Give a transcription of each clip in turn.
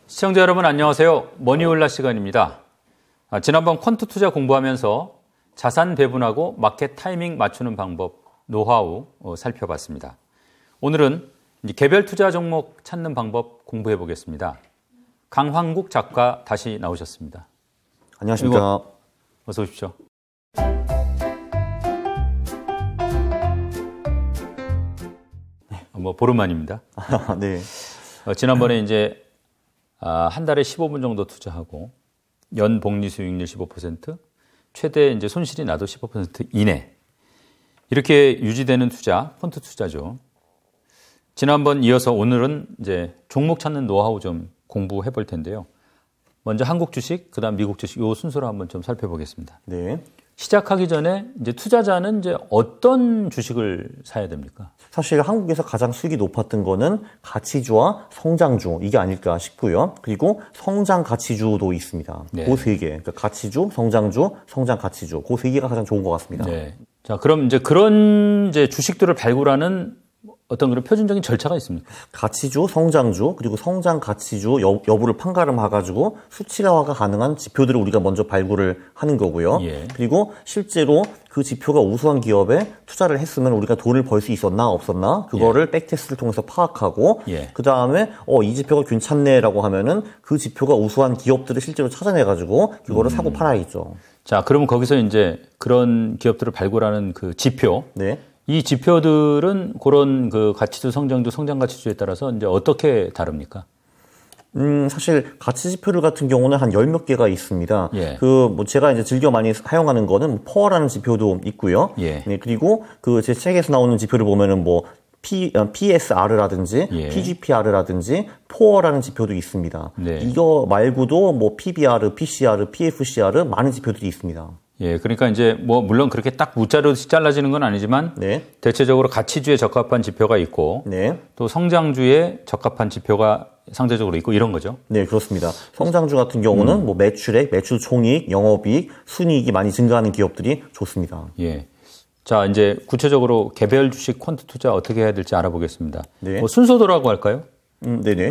시청자 여러분 안녕하세요. 머니올라 시간입니다. 지난번 퀀트 투자 공부하면서 자산 배분하고 마켓 타이밍 맞추는 방법, 노하우 살펴봤습니다. 오늘은 개별 투자 종목 찾는 방법 공부해 보겠습니다. 강황국 작가 다시 나오셨습니다. 안녕하십니까. 어서 오십시오. 보름 만입니다. 네. 지난번에 이제 한 달에 15분 정도 투자하고 연 복리 수익률 15%, 최대 이제 손실이 나도 15% 이내 이렇게 유지되는 투자, 펀드 투자죠. 지난번 이어서 오늘은 이제 종목 찾는 노하우 좀 공부해 볼 텐데요. 먼저 한국 주식, 그다음 미국 주식 요 순서로 한번 좀 살펴보겠습니다. 네. 시작하기 전에 이제 투자자는 이제 어떤 주식을 사야 됩니까? 사실 한국에서 가장 수익이 높았던 거는 가치주와 성장주 이게 아닐까 싶고요. 그리고 성장 가치주도 있습니다. 네. 그 세 개. 그러니까 가치주, 성장주, 성장 가치주. 그 세 개가 가장 좋은 것 같습니다. 네. 자, 그럼 이제 그런 이제 주식들을 발굴하는 어떤 그런 표준적인 절차가 있습니까? 가치주, 성장주, 그리고 성장 가치주 여부를 판가름해가지고 수치화가 가능한 지표들을 우리가 먼저 발굴을 하는 거고요. 예. 그리고 실제로 그 지표가 우수한 기업에 투자를 했으면 우리가 돈을 벌 수 있었나 없었나 그거를 백테스트를 통해서 파악하고 예. 그 다음에 이 지표가 괜찮네라고 하면은 그 지표가 우수한 기업들을 실제로 찾아내가지고 그거를 사고 팔아야겠죠. 자, 그러면 거기서 이제 그런 기업들을 발굴하는 그 지표. 네. 이 지표들은 그런 그 가치주, 성장주, 성장 가치주에 따라서 이제 어떻게 다릅니까? 사실 가치 지표들 같은 경우는 한 10몇 개가 있습니다. 예. 제가 이제 즐겨 많이 사용하는 거는 퍼라는 지표도 있고요. 예. 네, 그리고 제 책에서 나오는 지표를 보면은 PSR라든지 예. PGPR라든지 포어라는 지표도 있습니다. 네. 이거 말고도 PBR, PCR, PFCR 많은 지표들이 있습니다. 예, 그러니까 이제 물론 그렇게 딱 무자로 잘라지는 건 아니지만 네. 대체적으로 가치주에 적합한 지표가 있고 네. 또 성장주에 적합한 지표가 상대적으로 있고 이런 거죠. 네, 그렇습니다. 성장주 같은 경우는 매출액, 매출 총이익, 영업이익, 순이익이 많이 증가하는 기업들이 좋습니다. 예. 자, 이제 구체적으로 개별 주식 퀀트 투자 어떻게 해야 될지 알아보겠습니다. 네. 순서대로라고 할까요? 네네.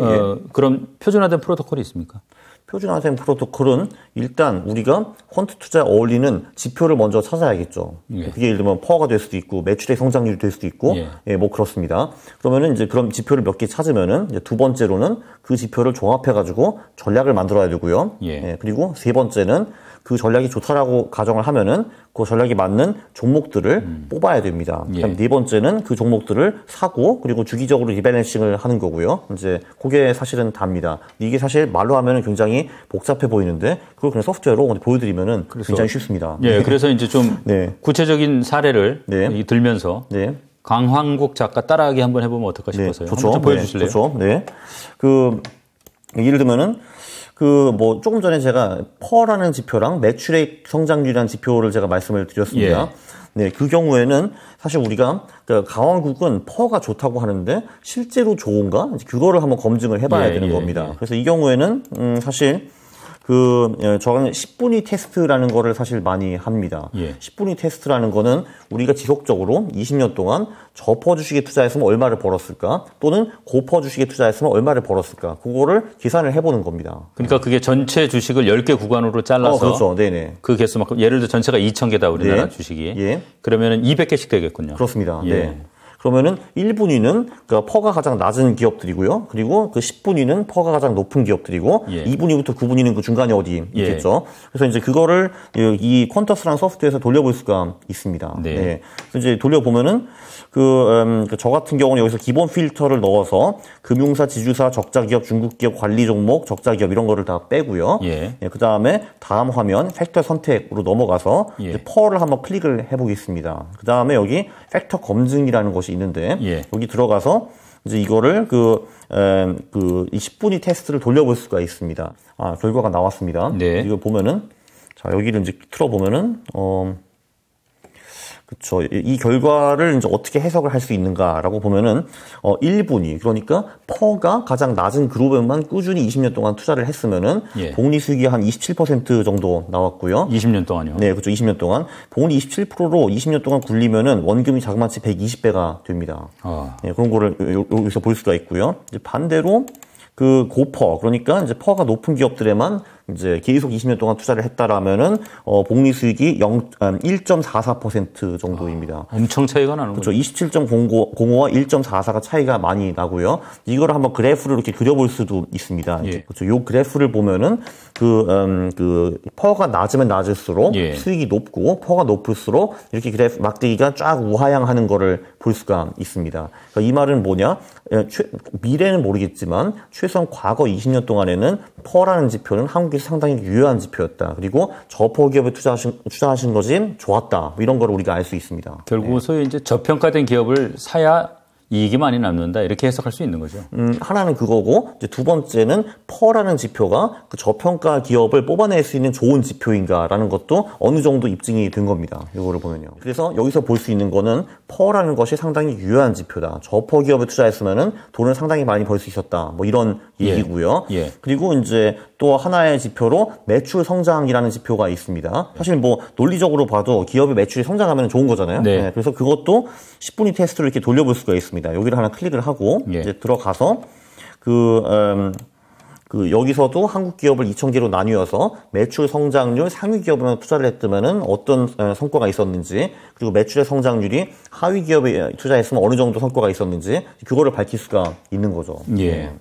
그럼 표준화된 프로토콜이 있습니까? 표준화된 프로토콜은 일단 우리가 퀀트 투자에 어울리는 지표를 먼저 찾아야겠죠. 예. 그게 예를 들면 퍼가 될 수도 있고 매출의 성장률이 될 수도 있고 예. 그렇습니다. 그러면은 이제 그런 지표를 몇 개 찾으면은 이제 두 번째로는 그 지표를 종합해 가지고 전략을 만들어야 되고요. 예. 그리고 세 번째는 그 전략이 좋다라고 가정을 하면은 그 전략이 맞는 종목들을 뽑아야 됩니다. 예. 그다음 네 번째는 그 종목들을 사고 그리고 주기적으로 리밸런싱을 하는 거고요. 이제 그게 사실은 답니다. 이게 사실 말로 하면은 굉장히 복잡해 보이는데 그걸 그냥 소프트웨어로 보여드리면은 굉장히 쉽습니다. 예, 그래서 이제 좀 네. 구체적인 사례를 네. 들면서 네. 강황국 작가 따라하기 한번 해보면 어떨까 싶어서요. 좋죠. 한번 좀 보여주실래요? 네, 좋죠. 네. 예를 들면은 조금 전에 제가 퍼라는 지표랑 매출액 성장률이라는 지표를 제가 말씀을 드렸습니다. 예. 네, 그 경우에는 사실 우리가 강황국은 퍼가 좋다고 하는데 실제로 좋은가? 그거를 한번 검증을 해봐야 되는 겁니다. 그래서 이 경우에는 사실 저는 10분위 테스트라는 거를 사실 많이 합니다. 예. 10분위 테스트라는 거는 우리가 지속적으로 20년 동안 저퍼 주식에 투자했으면 얼마를 벌었을까? 또는 고퍼 주식에 투자했으면 얼마를 벌었을까? 그거를 계산을 해보는 겁니다. 그러니까 그게 전체 주식을 10개 구간으로 잘라서 그렇죠. 네네. 그 개수만큼 예를 들어 전체가 2,000개다 우리나라 네. 주식이. 예. 그러면은 200개씩 되겠군요. 그렇습니다. 예. 네. 그러면은 1분위는 퍼가 가장 낮은 기업들이고요. 그리고 그 10분위는 퍼가 가장 높은 기업들이고 예. 2분위부터 9분위는 그 중간에 어디 있겠죠. 그래서 이제 그거를 이 퀀터스라는 소프트웨어에서 돌려볼 수가 있습니다. 네. 네. 그래서 이제 돌려보면은 저 같은 경우는 여기서 기본 필터를 넣어서 금융사, 지주사, 적자기업, 중국기업, 관리 종목, 적자기업 이런 거를 다 빼고요. 예. 그 다음에 다음 화면 팩터 선택으로 넘어가서 예. 이제 펄을 한번 클릭을 해보겠습니다. 그 다음에 여기 팩터 검증이라는 것이 있는데 예. 여기 들어가서 이제 이거를 이 10분위 테스트를 돌려볼 수가 있습니다. 결과가 나왔습니다. 네. 이거 보면은 자 여기를 이제 틀어보면은 그렇죠. 이 결과를 이제 어떻게 해석을 할 수 있는가라고 보면은 1분위 그러니까 퍼가 가장 낮은 그룹에만 꾸준히 20년 동안 투자를 했으면은 예. 복리 수익이 한 27% 정도 나왔고요. 20년 동안요? 네, 그렇죠. 20년 동안 복리 27%로 20년 동안 굴리면은 원금이 자그마치 120배가 됩니다. 네, 그런 거를 여기서 볼 수가 있고요. 이제 반대로 그 고퍼 그러니까 이제 퍼가 높은 기업들에만 이제 계속 20년 동안 투자를 했다라면은 복리 수익이 1.44% 정도입니다. 엄청 차이가 나는 거죠. 거죠. 27.05와 1.44가 차이가 많이 나고요. 이거를 한번 그래프를 이렇게 그려볼 수도 있습니다. 예. 그렇죠. 요 그래프를 보면은 그 퍼가 낮으면 낮을수록 예. 수익이 높고 퍼가 높을수록 이렇게 그래프 막대기가 쫙 우하향하는 거를 볼 수가 있습니다. 그러니까 이 말은 뭐냐? 미래는 모르겠지만 최소한 과거 20년 동안에는 퍼라는 지표는 한국에서 상당히 유효한 지표였다. 그리고 저퍼 기업에 투자하신 것이 좋았다. 뭐 이런 걸 우리가 알 수 있습니다. 결국은 소위 이제 저평가된 기업을 사야 이익이 많이 남는다. 이렇게 해석할 수 있는 거죠. 하나는 그거고, 이제 두 번째는 퍼라는 지표가 그 저평가 기업을 뽑아낼 수 있는 좋은 지표인가라는 것도 어느 정도 입증이 된 겁니다. 이거를 보면요. 그래서 여기서 볼 수 있는 거는 퍼라는 것이 상당히 유효한 지표다. 저퍼 기업에 투자했으면은 돈을 상당히 많이 벌 수 있었다. 뭐 이런 얘기고요. 예. 그리고 이제 또 하나의 지표로 매출 성장이라는 지표가 있습니다. 사실 뭐 논리적으로 봐도 기업의 매출이 성장하면 좋은 거잖아요. 네. 네, 그래서 그것도 10분위 테스트로 이렇게 돌려볼 수가 있습니다. 여기를 하나 클릭을 하고 예. 이제 들어가서 여기서도 한국 기업을 2,000개로 나뉘어서 매출 성장률 상위 기업에만 투자를 했다면은 어떤 성과가 있었는지, 그리고 매출의 성장률이 하위 기업에 투자했으면 어느 정도 성과가 있었는지 그거를 밝힐 수가 있는 거죠. 예.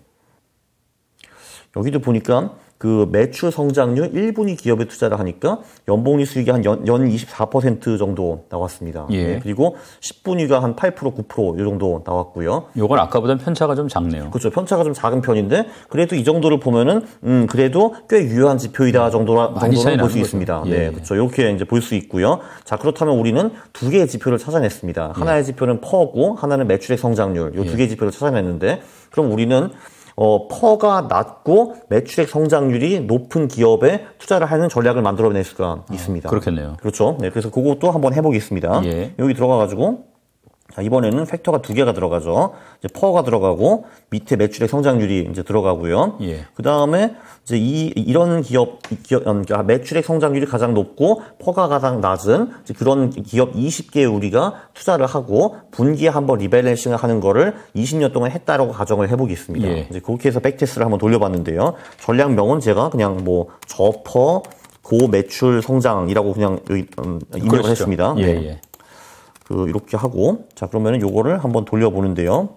여기도 보니까 그 매출 성장률 1분위 기업에 투자를 하니까 연복리 수익이 한 연 24% 정도 나왔습니다. 예. 네, 그리고 10분위가 한 8%, 9% 이 정도 나왔고요. 요건 아까보다는 편차가 좀 작네요. 그렇죠. 편차가 좀 작은 편인데 그래도 이 정도를 보면은 그래도 꽤 유효한 지표이다 정도는 볼 수 있습니다. 예. 네, 그렇죠. 이렇게 이제 볼 수 있고요. 자, 그렇다면 우리는 두 개의 지표를 찾아냈습니다. 하나의 지표는 퍼고 하나는 매출의 성장률. 이 두 개의 지표를 찾아냈는데 그럼 우리는 퍼가 낮고 매출액 성장률이 높은 기업에 투자를 하는 전략을 만들어낼 수가 있습니다. 그렇겠네요. 그렇죠. 네, 그래서 그것도 한번 해보겠습니다. 예. 여기 들어가가지고 자, 이번에는 팩터가 두 개가 들어가죠. 이제 퍼가 들어가고 밑에 매출액 성장률이 이제 들어가고요. 예. 그 다음에 이제 이런 그러니까 매출액 성장률이 가장 높고 퍼가 가장 낮은 이제 그런 기업 20개에 우리가 투자를 하고 분기에 한번 리밸런싱을 하는 거를 20년 동안 했다라고 가정을 해보겠습니다. 예. 이제 그렇게 해서 백테스트를 한번 돌려봤는데요. 전략명은 제가 그냥 뭐 저퍼 고매출 성장이라고 그냥 여기 입력을 했습니다. 예, 네. 예. 이렇게 하고, 자, 그러면은 요거를 한번 돌려보는데요.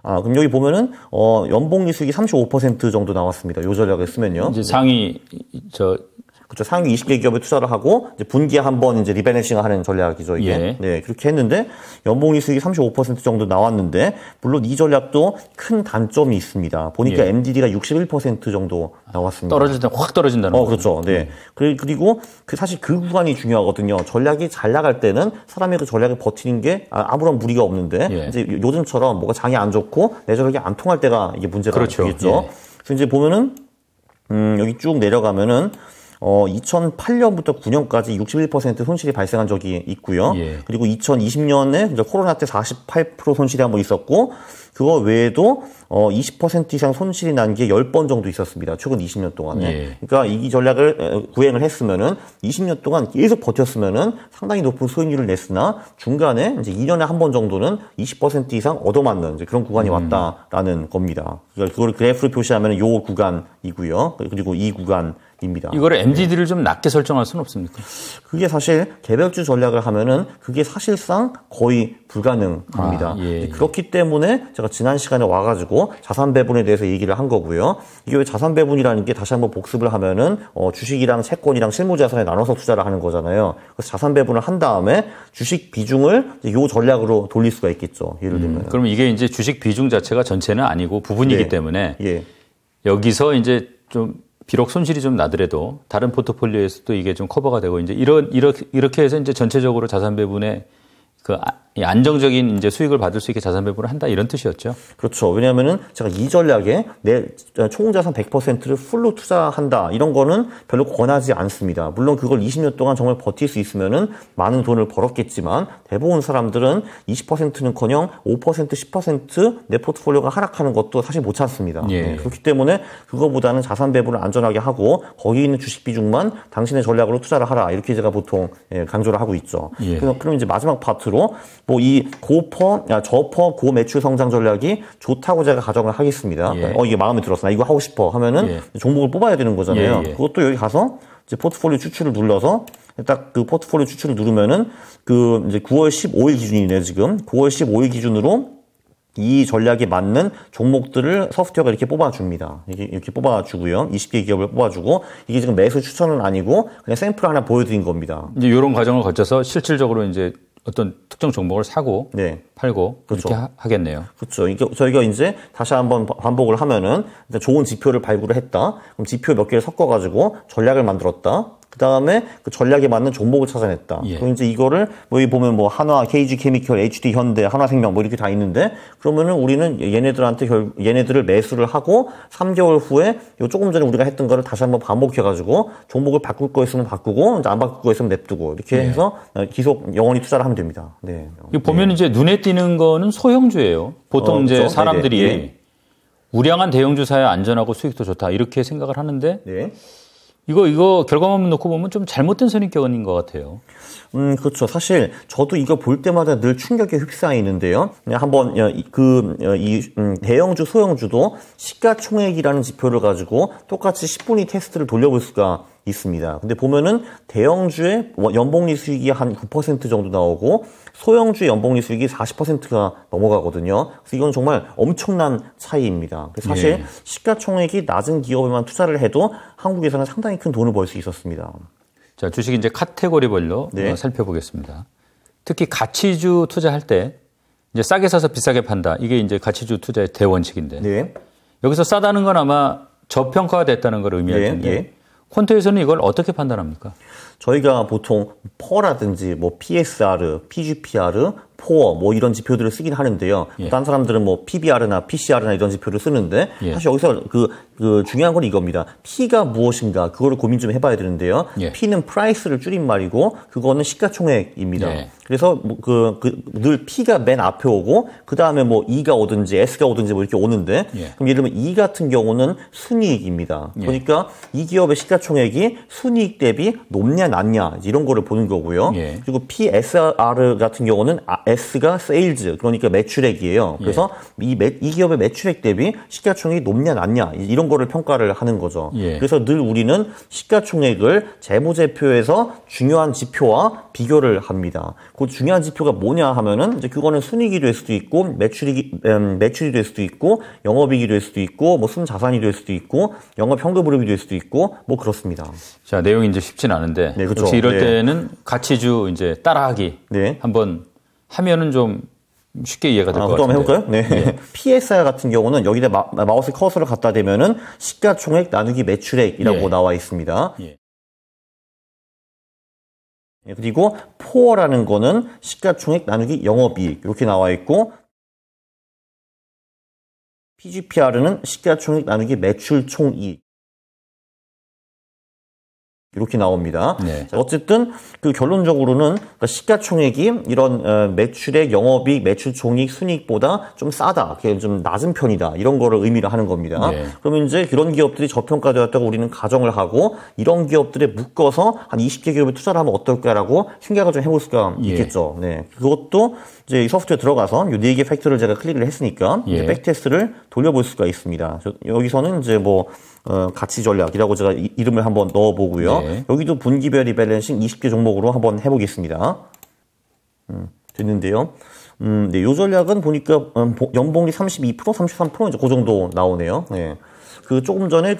그럼 여기 보면은, 연복리 수익이 35% 정도 나왔습니다. 요 전략을 쓰면요. 이제 상위, 그렇죠. 상위 20개 기업에 투자를 하고, 이제 분기에 한번 이제 리밸런싱을 하는 전략이죠, 이게. 예. 네, 그렇게 했는데, 연복리 수익이 35% 정도 나왔는데, 물론 이 전략도 큰 단점이 있습니다. 보니까 예. MDD가 61% 정도 나왔습니다. 떨어질 때 확 떨어진다는 거죠. 그렇죠. 네. 그리고 사실 그 구간이 중요하거든요. 전략이 잘 나갈 때는 사람이 그 전략을 버티는 게 아무런 무리가 없는데, 예. 이제 요즘처럼 뭐가 장이 안 좋고 내 전략이 안 통할 때가 이게 문제가 그렇죠. 되겠죠. 예. 그래서 이제 보면은, 여기 쭉 내려가면은, 2008년부터 9년까지 61% 손실이 발생한 적이 있고요. 예. 그리고 2020년에 이제 코로나 때 48% 손실이 한번 있었고, 그거 외에도 20% 이상 손실이 난 게 10번 정도 있었습니다. 최근 20년 동안에. 예. 그러니까 이 전략을 구행을 했으면은 20년 동안 계속 버텼으면은 상당히 높은 수익률을 냈으나 중간에 이제 2년에 한 번 정도는 20% 이상 얻어맞는 이제 그런 구간이 왔다라는 겁니다. 그러니까 그걸 그래프로 표시하면 요 구간이고요. 그리고 이 구간입니다. 이거를 MDD를 좀 낮게 설정할 수는 없습니까? 그게 사실 개별주 전략을 하면은 그게 사실상 거의 불가능합니다. 예. 그렇기 때문에 제가 지난 시간에 와가지고 자산 배분에 대해서 얘기를 한 거고요. 이게 왜 자산 배분이라는 게 다시 한번 복습을 하면은 주식이랑 채권이랑 실무자산에 나눠서 투자를 하는 거잖아요. 그래서 자산 배분을 한 다음에 주식 비중을 요 전략으로 돌릴 수가 있겠죠. 예를 들면. 그러면 이게 이제 주식 비중 자체가 전체는 아니고 부분이기 네. 때문에 예. 여기서 이제 좀 비록 손실이 좀 나더라도 다른 포트폴리오에서도 이게 좀 커버가 되고 이제 이렇게 해서 이제 전체적으로 자산 배분의 그 이 안정적인 이제 수익을 받을 수 있게 자산 배분을 한다 이런 뜻이었죠. 그렇죠. 왜냐하면은 제가 이 전략에 내 총자산 100%를 풀로 투자한다 이런 거는 별로 권하지 않습니다. 물론 그걸 20년 동안 정말 버틸 수 있으면은 많은 돈을 벌었겠지만 대부분 사람들은 20%는커녕 5%, 10%내 포트폴리오가 하락하는 것도 사실 못 참습니다. 예. 네, 그렇기 때문에 그거보다는 자산 배분을 안전하게 하고 거기 있는 주식 비중만 당신의 전략으로 투자를 하라 이렇게 제가 보통 강조를 하고 있죠. 예. 그럼 이제 마지막 파트로 뭐 이 저퍼 고매출 성장 전략이 좋다고 제가 가정을 하겠습니다. 예. 이게 마음에 들었어. 나 이거 하고 싶어 하면은 예. 종목을 뽑아야 되는 거잖아요. 예. 그것도 여기 가서 이제 포트폴리오 추출을 눌러서 딱 그 포트폴리오 추출을 누르면은 그 이제 9월 15일 기준이네요, 지금. 9월 15일 기준으로 이 전략에 맞는 종목들을 소프트웨어가 이렇게 뽑아줍니다. 이렇게 뽑아주고요. 20개 기업을 뽑아주고 이게 지금 매수 추천은 아니고 그냥 샘플 하나 보여드린 겁니다. 이제 이런 과정을 거쳐서 실질적으로 이제 어떤 특정 종목을 사고 네. 팔고 그렇죠. 그렇게 하겠네요. 그렇죠. 이게 저희가 이제 다시 한번 반복을 하면은 좋은 지표를 발굴을 했다. 그럼 지표 몇 개를 섞어가지고 전략을 만들었다. 그 다음에 그 전략에 맞는 종목을 찾아냈다. 예. 그럼 이제 이거를 뭐 여기 보면 뭐 한화, KG케미컬, HD 현대, 한화생명 뭐 이렇게 다 있는데 그러면은 우리는 얘네들을 매수를 하고 3개월 후에 요 조금 전에 우리가 했던 거를 다시 한번 반복해가지고 종목을 바꿀 거 있으면 바꾸고 이제 안 바꿀 거 있으면 냅두고 이렇게 해서 계속 영원히 투자를 하면 됩니다. 네. 보면 이제 눈에 띄는 거는 소형주예요. 보통 이제 그렇죠? 사람들이 네네. 우량한 대형주 사야 안전하고 수익도 좋다 이렇게 생각을 하는데 네. 이거 결과만 놓고 보면 좀 잘못된 선입견인 것 같아요. 그렇죠. 사실 저도 이거 볼 때마다 늘 충격에 휩싸이는데요. 한번 대형주, 소형주도 시가총액이라는 지표를 가지고 똑같이 10분위 테스트를 돌려볼 수가 있습니다. 근데 보면은 대형주의 연복리 수익이 한 9% 정도 나오고 소형주의 연복리 수익이 40%가 넘어가거든요. 그래서 이건 정말 엄청난 차이입니다. 사실 예. 시가총액이 낮은 기업에만 투자를 해도 한국에서는 상당히 큰 돈을 벌 수 있었습니다. 자, 주식 이제 카테고리별로 네. 살펴보겠습니다. 특히 가치주 투자할 때 이제 싸게 사서 비싸게 판다. 이게 이제 가치주 투자의 대원칙인데. 네. 여기서 싸다는 건 아마 저평가가 됐다는 걸 의미할 텐데. 예. 퀀트에서는 이걸 어떻게 판단합니까? 저희가 보통 퍼라든지 뭐 PSR, PGPR, 포어 뭐 이런 지표들을 쓰긴 하는데요. 예. 다른 사람들은 뭐 PBR나 PCR나 이런 지표를 쓰는데 예. 사실 여기서 그 중요한 건 이겁니다. P가 무엇인가 그거를 고민 좀 해봐야 되는데요. 예. P는 프라이스를 줄인 말이고 그거는 시가총액입니다. 예. 그래서 늘 P가 맨 앞에 오고 그 다음에 뭐 E가 오든지 S가 오든지 뭐 이렇게 오는데 예. 그럼 예를 들면 E 같은 경우는 순이익입니다. 예. 그러니까 이 기업의 시가총액이 순이익 대비 높냐 낮냐 이런 거를 보는 거고요. 예. 그리고 PSR 같은 경우는 S가 세일즈 그러니까 매출액이에요. 그래서 이 기업의 매출액 대비 시가총액이 높냐 낮냐 이런 거를 평가를 하는 거죠. 예. 그래서 늘 우리는 시가총액을 재무제표에서 중요한 지표와 비교를 합니다. 그 중요한 지표가 뭐냐 하면은 이제 그거는 순이익이 될 수도 있고 매출이 될 수도 있고 영업이익이 될 수도 있고 뭐 순자산이 될 수도 있고 영업현금흐름이 될 수도 있고 뭐 그렇습니다. 자, 내용이 이제 쉽진 않은데. 네, 그렇죠. 역시 이럴 네. 때는 가치주 이제 따라하기. 네. 한번 하면은 좀 쉽게 이해가 될 것 그것도 같은데. 한번 해볼까요? 네. PSR 같은 경우는 여기다 마우스 커서를 갖다 대면은 시가총액 나누기 매출액이라고 예. 나와 있습니다. 예. 그리고 포어라는 거는 시가총액 나누기 영업이익 이렇게 나와 있고 PGPR는 시가총액 나누기 매출총이익 이렇게 나옵니다. 네. 자, 어쨌든 그 결론적으로는 그러니까 시가총액이 이런 매출액, 영업이익, 매출총이익, 순이익보다 좀 싸다, 좀 낮은 편이다 이런 거를 의미를 하는 겁니다. 네. 그러면 이제 그런 기업들이 저평가되었다고 우리는 가정을 하고 이런 기업들에 묶어서 한 20개 기업에 투자를 하면 어떨까라고 생각을 좀 해볼 수가 예. 있겠죠. 네, 그것도 이제 이 소프트웨어 들어가서 이 4개 팩트를 제가 클릭을 했으니까 예. 이제 백테스트를 돌려볼 수가 있습니다. 여기서는 이제 뭐 가치 전략이라고 제가 이름을 한번 넣어보고요. 네. 여기도 분기별 리밸런싱 20개 종목으로 한번 해보겠습니다. 됐는데요. 네, 요 전략은 보니까 연봉이 32%, 33% 이제 그 정도 나오네요. 네. 그 조금 전에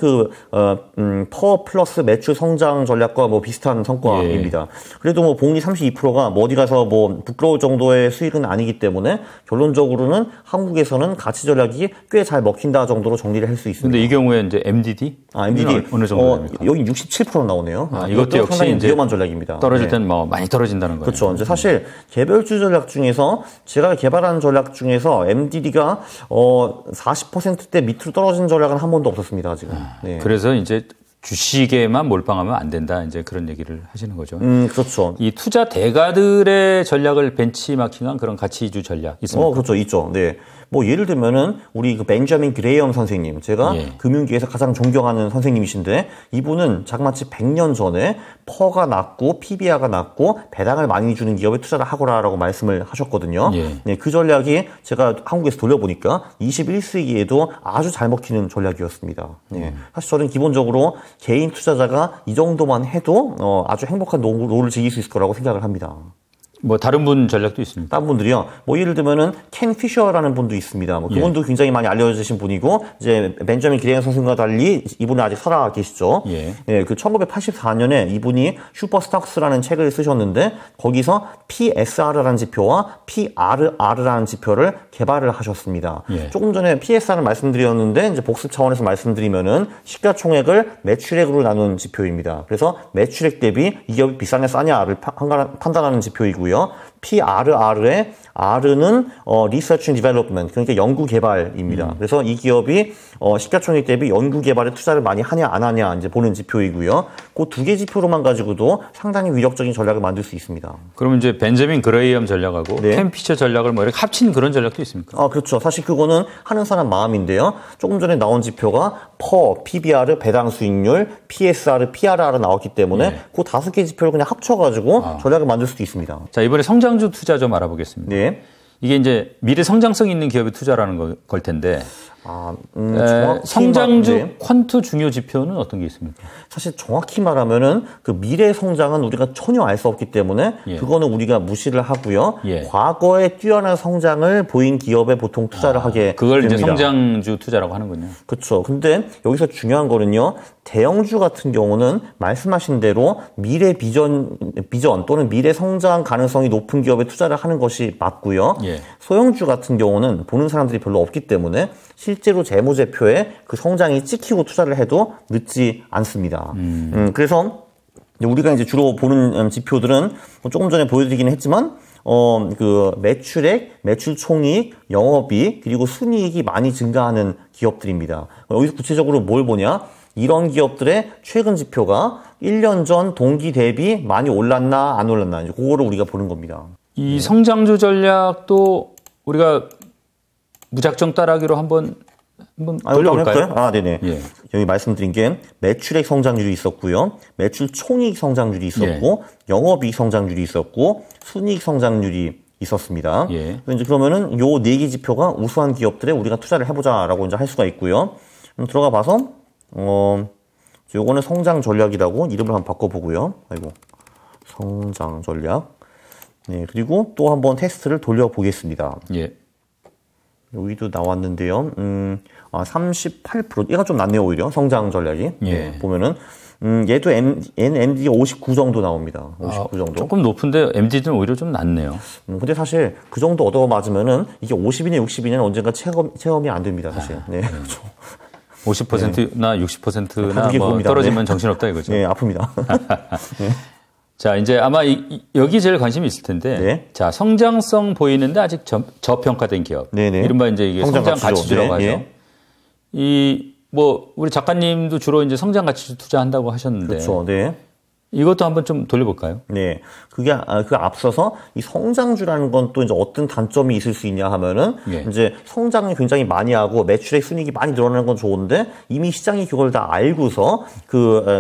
퍼 플러스 매출 성장 전략과 뭐 비슷한 성과입니다. 예. 그래도 뭐 복리 32%가 뭐 어디 가서 뭐 부끄러울 정도의 수익은 아니기 때문에 결론적으로는 한국에서는 가치 전략이 꽤 잘 먹힌다 정도로 정리를 할 수 있습니다. 근데 이 경우에 이제 MDD? MDD 어느 정도 됩니까? 여기 67% 나오네요. 이것도 역시 상당히 이제 위험한 전략입니다. 떨어질 때는 뭐 많이 떨어진다는 거예요. 그렇죠. 이제 사실 개별주 전략 중에서 제가 개발한 전략 중에서 MDD가 40%대 밑으로 떨어진 전략은 한 번도 없었습니다, 아직은. 네. 그래서 이제 주식에만 몰빵하면 안 된다, 이제 그런 얘기를 하시는 거죠. 그렇죠. 이 투자 대가들의 전략을 벤치마킹한 그런 가치주 전략 있습니까? 그렇죠. 있죠. 네. 뭐 예를 들면은 우리 그 벤자민 그레이엄 선생님, 제가 금융계에서 가장 존경하는 선생님이신데 이분은 자그마치 100년 전에 퍼가 낮고 PBR가 낮고 배당을 많이 주는 기업에 투자를 하거라라고 말씀을 하셨거든요. 네, 그 전략이 제가 한국에서 돌려보니까 21세기에도 아주 잘 먹히는 전략이었습니다. 네. 사실 저는 기본적으로 개인 투자자가 이 정도만 해도 아주 행복한 노후를 즐길 수 있을 거라고 생각을 합니다. 뭐 다른 분 전략도 있습니다. 다른 분들이요. 뭐 예를 들면은 켄 피셔라는 분도 있습니다. 뭐 그분도 굉장히 많이 알려지신 분이고 이제 벤자민 그레이엄 선생님과 달리 이분은 아직 살아 계시죠. 그 1984년에 이분이 슈퍼스탁스라는 책을 쓰셨는데 거기서 PSR라는 지표와 PRR라는 지표를 개발을 하셨습니다. 조금 전에 PSR을 말씀드렸는데 이제 복습 차원에서 말씀드리면은 시가총액을 매출액으로 나눈 지표입니다. 그래서 매출액 대비 이 기업이 비싸냐 싸냐를 판단하는 지표이고요. PRR의 R는 Research and Development, 그러니까 연구 개발입니다. 그래서 이 기업이 시가총액 대비 연구 개발에 투자를 많이 하냐 안 하냐 이제 보는 지표이고요. 그 두 개 지표로만 가지고도 상당히 위력적인 전략을 만들 수 있습니다. 그러면 이제 벤자민 그레이엄 전략하고 켄 피셔 전략을 뭐 이렇게 합친 그런 전략도 있습니까? 그렇죠. 사실 그거는 하는 사람 마음인데요. 조금 전에 나온 지표가 퍼, PBR, 배당 수익률, PSR, PRR 나왔기 때문에 그 5개 지표를 그냥 합쳐가지고 전략을 만들 수도 있습니다. 자, 이번에 성장주 투자 좀 알아보겠습니다. 이게 이제 미래 성장성 있는 기업에 투자라는 걸 텐데 성장주 퀀트 중요 지표는 어떤 게 있습니까? 사실 정확히 말하면은 그 미래 성장은 우리가 전혀 알 수 없기 때문에 그거는 우리가 무시를 하고요. 과거에 뛰어난 성장을 보인 기업에 보통 투자를 하게 그걸 됩니다. 이제 성장주 투자라고 하는군요. 그렇죠. 근데 여기서 중요한 거는요. 대형주 같은 경우는 말씀하신 대로 미래 비전 또는 미래 성장 가능성이 높은 기업에 투자를 하는 것이 맞고요. 소형주 같은 경우는 보는 사람들이 별로 없기 때문에 실제로 재무제표에 그 성장이 찍히고 투자를 해도 늦지 않습니다. 그래서 우리가 이제 주로 보는 지표들은 조금 전에 보여드리긴 했지만 그 매출액, 매출 총이익, 영업이익, 그리고 순이익이 많이 증가하는 기업들입니다. 여기서 구체적으로 뭘 보냐? 이런 기업들의 최근 지표가 1년 전 동기 대비 많이 올랐나 안 올랐나 이제 그거를 우리가 보는 겁니다. 이 성장주 전략도 우리가 무작정 따라하기로 한번 돌려볼까요? 네네. 여기 말씀드린 게 매출액 성장률이 있었고요. 매출 총이익 성장률이 있었고 영업이익 성장률이 있었고 순이익 성장률이 있었습니다. 이제 그러면은 요 4개 지표가 우수한 기업들에 우리가 투자를 해보자라고 이제 할 수가 있고요. 들어가 봐서 요거는 성장 전략이라고 이름을 한번 바꿔보고요. 성장 전략. 그리고 또 한번 테스트를 돌려보겠습니다. 여기도 나왔는데요. 38%. 얘가 좀 낫네요, 오히려. 성장 전략이. 보면은. 얘도 MD 59 정도 나옵니다. 59 정도. 조금 높은데 MD는 오히려 좀 낮네요. 근데 사실 그 정도 얻어맞으면 이게 50이냐 60이냐는 언젠가 체험이 안 됩니다, 사실. 그렇죠. 50%나 60%나 뭐 떨어지면 정신없다 이거죠. 아픕니다. 자, 이제 아마 여기 제일 관심이 있을 텐데. 자, 성장성 보이는데 아직 저평가된 기업. 이른바 이제 이게 성장 가치주라고 하죠. 우리 작가님도 주로 이제 성장 가치주 투자한다고 하셨는데. 그렇죠. 이것도 한번 좀 돌려볼까요? 그게 앞서서 이 성장주라는 건 또 이제 어떤 단점이 있을 수 있냐 하면은 이제 성장을 굉장히 많이 하고 매출액 순이익이 많이 늘어나는 건 좋은데 이미 시장이 그걸 다 알고서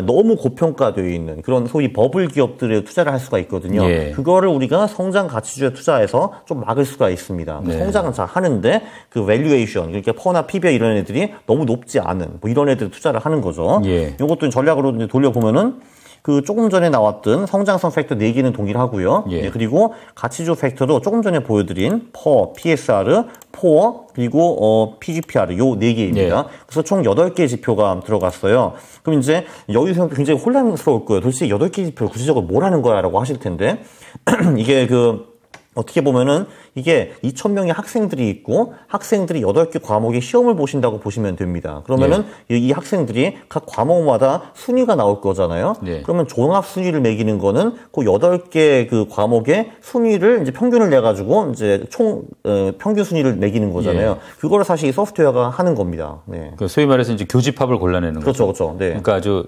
너무 고평가되어 있는 그런 소위 버블 기업들에 투자를 할 수가 있거든요. 그거를 우리가 성장 가치주에 투자해서 좀 막을 수가 있습니다. 성장은 잘 하는데 그 밸류에이션 그러니까 퍼나 PBR 이런 애들이 너무 높지 않은 뭐 이런 애들 투자를 하는 거죠. 이것도 전략으로 이제 돌려보면은 그 조금 전에 나왔던 성장성 팩터 4개는 동일하고요. 예. 네, 그리고 가치주 팩터도 조금 전에 보여드린 퍼, PSR, 포어, 그리고 PGPR 요 4개입니다. 예. 그래서 총 8개 지표가 들어갔어요. 그럼 이제 여기서 굉장히 혼란스러울 거예요. 도대체 8개 지표를 구체적으로 뭘 하는 거야? 라고 하실 텐데 이게 어떻게 보면은 이게 2,000명의 학생들이 있고 학생들이 8개 과목의 시험을 보신다고 보시면 됩니다. 그러면은 이 학생들이 각 과목마다 순위가 나올 거잖아요. 그러면 종합 순위를 매기는 거는 그 8개 그 과목의 순위를 이제 평균을 내 가지고 이제 총 평균 순위를 매기는 거잖아요. 그거를 사실 이 소프트웨어가 하는 겁니다. 네. 그러니까 소위 말해서 이제 교집합을 골라내는 거죠. 그렇죠. 네. 그러니까 아주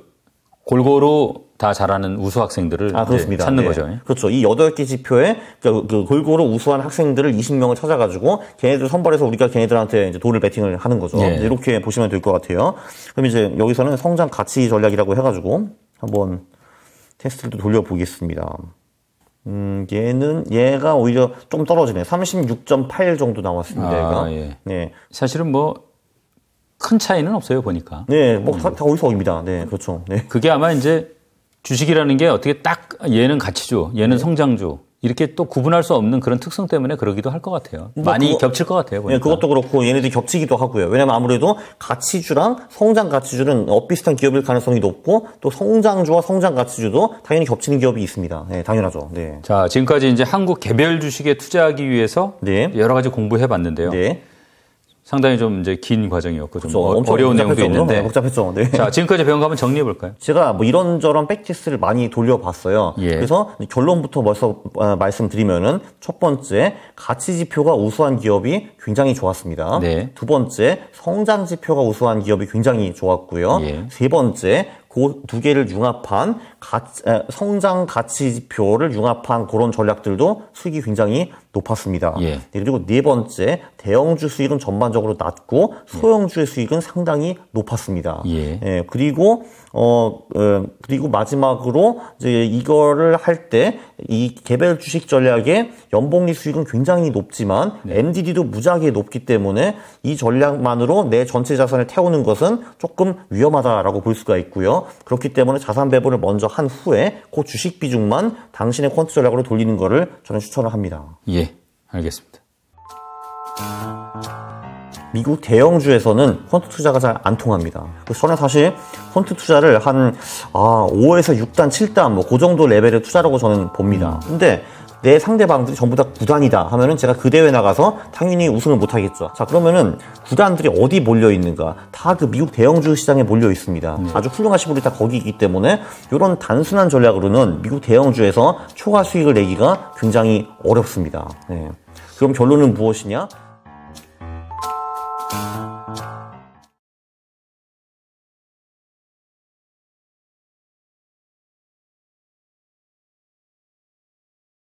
골고루 다 잘하는 우수 학생들을 그렇습니다. 찾는 네. 거죠. 그렇죠. 이 8개 지표에 그 골고루 우수한 학생들을 20명을 찾아가지고 걔네들 선발해서 우리가 걔네들한테 이제 돈을 베팅을 하는 거죠. 예. 이렇게 보시면 될 것 같아요. 그럼 이제 여기서는 성장 가치 전략이라고 해가지고 한번 테스트를 돌려보겠습니다. 얘가 오히려 좀 떨어지네. 36.8 정도 나왔습니다. 얘가. 예. 네. 사실은 뭐 큰 차이는 없어요, 보니까. 네, 뭐 다 어디서 옵니다. 네, 그렇죠. 네. 그게 아마 이제 주식이라는 게 어떻게 딱 얘는 가치주, 얘는 성장주 이렇게 또 구분할 수 없는 그런 특성 때문에 그러기도 할 것 같아요. 많이 겹칠 것 같아요, 보니까. 네, 그것도 그렇고 얘네들이 겹치기도 하고요. 왜냐면 아무래도 가치주랑 성장 가치주는 비슷한 기업일 가능성이 높고 또 성장주와 성장 가치주도 당연히 겹치는 기업이 있습니다. 네, 당연하죠. 네. 자, 지금까지 이제 한국 개별 주식에 투자하기 위해서 여러 가지 공부해 봤는데요. 네. 상당히 좀 이제 긴 과정이었고 좀 엄청 어려운 내용도 있는데 복잡했죠. 네. 자, 지금까지 배운 거 한번 정리해 볼까요? 제가 뭐 이런저런 백테스트를 많이 돌려봤어요. 그래서 결론부터 벌써 말씀드리면은 첫 번째 가치 지표가 우수한 기업이 굉장히 좋았습니다. 두 번째 성장 지표가 우수한 기업이 굉장히 좋았고요. 세 번째 그 두 개를 융합한 성장 가치 지표를 융합한 그런 전략들도 수익이 굉장히 높았습니다. 그리고 네 번째 대형주 수익은 전반적으로 낮고 소형주의 수익은 상당히 높았습니다. 그리고 그리고 마지막으로 이제 이거를 할 때 이 개별 주식 전략의 연복리 수익은 굉장히 높지만 MDD도 무지하게 높기 때문에 이 전략만으로 내 전체 자산을 태우는 것은 조금 위험하다라고 볼 수가 있고요. 그렇기 때문에 자산 배분을 먼저 한 후에 그 주식 비중만 당신의 퀀트 전략으로 돌리는 거를 저는 추천을 합니다. 예, 알겠습니다. 미국 대형주에서는 퀀트 투자가 잘 안 통합니다. 그래서 저는 사실 퀀트 투자를 한 5에서 6단, 7단 뭐 그 정도 레벨의 투자라고 저는 봅니다. 근데 내 상대방들이 전부 다 9단이다 하면은 제가 그 대회 나가서 당연히 우승을 못 하겠죠. 자, 그러면은 9단들이 어디 몰려 있는가? 다 그 미국 대형주 시장에 몰려 있습니다. 아주 훌륭하신 분들이 다 거기 있기 때문에 이런 단순한 전략으로는 미국 대형주에서 초과 수익을 내기가 굉장히 어렵습니다. 그럼 결론은 무엇이냐?